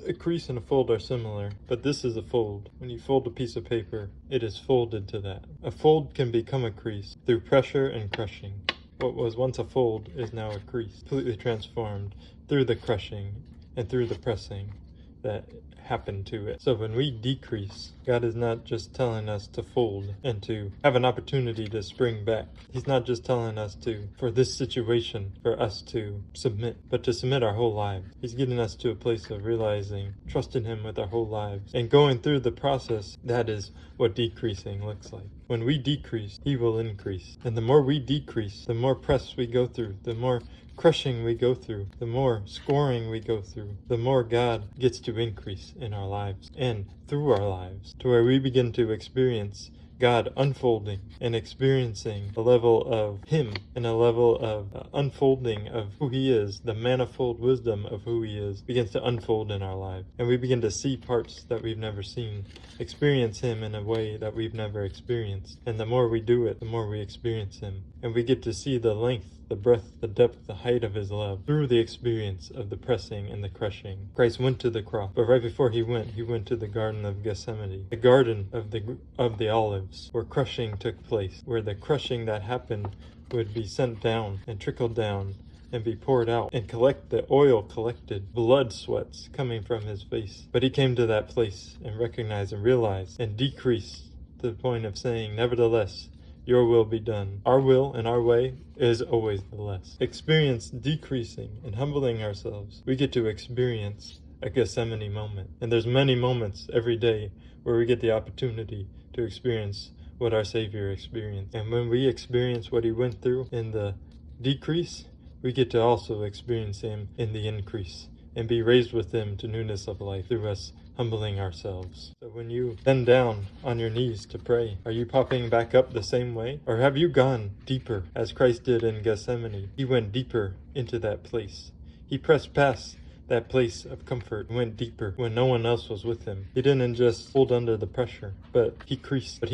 A crease and a fold are similar, but this is a fold. When you fold a piece of paper, it is folded to that. A fold can become a crease through pressure and crushing. What was once a fold is now a crease, completely transformed through the crushing and through the pressing that happened to it. So when we decrease, God is not just telling us to fold and to have an opportunity to spring back. He's not just telling us to, for this situation, for us to submit, but to submit our whole lives. He's getting us to a place of realizing, trusting Him with our whole lives, and going through the process. That is what decreasing looks like. When we decrease, He will increase. And the more we decrease, the more press we go through, the more crushing we go through, the more scoring we go through, the more God gets to increase in our lives and through our lives, to where we begin to experience God unfolding and experiencing a level of Him and a level of unfolding of who He is. The manifold wisdom of who He is begins to unfold in our lives, and we begin to see parts that we've never seen, experience Him in a way that we've never experienced. And the more we do it, the more we experience Him, and we get to see the length, the breadth, the depth, the height of His love through the experience of the pressing and the crushing. Christ went to the cross, but right before He went to the Garden of Gethsemane, the Garden of the Olives, where crushing took place, where the crushing that happened would be sent down and trickled down and be poured out and collect the oil collected, blood sweats coming from His face. But He came to that place and recognized and realized and decreased to the point of saying, nevertheless, your will be done. Our will and our way is always the less. Experience decreasing and humbling ourselves. We get to experience a Gethsemane moment. And there's many moments every day where we get the opportunity to experience what our Savior experienced. And when we experience what He went through in the decrease, we get to also experience Him in the increase and be raised with Him to newness of life through us humbling ourselves. So when you bend down on your knees to pray, are you popping back up the same way? Or have you gone deeper as Christ did in Gethsemane? He went deeper into that place. He pressed past that place of comfort, went deeper when no one else was with Him. He didn't just hold under the pressure, but He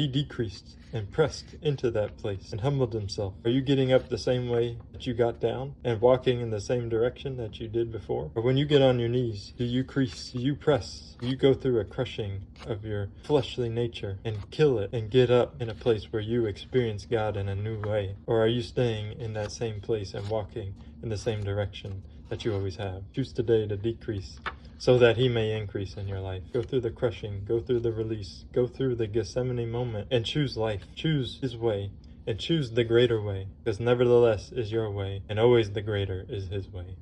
decreased and pressed into that place and humbled Himself. Are you getting up the same way that you got down and walking in the same direction that you did before? Or when you get on your knees, do you crease, do you press, do you go through a crushing of your fleshly nature and kill it and get up in a place where you experience God in a new way? Or are you staying in that same place and walking in the same direction that you always have? Choose today to decrease so that He may increase in your life. Go through the crushing, go through the release, go through the Gethsemane moment, and choose life. Choose His way, and choose the greater way, because nevertheless is your way, and always the greater is His way.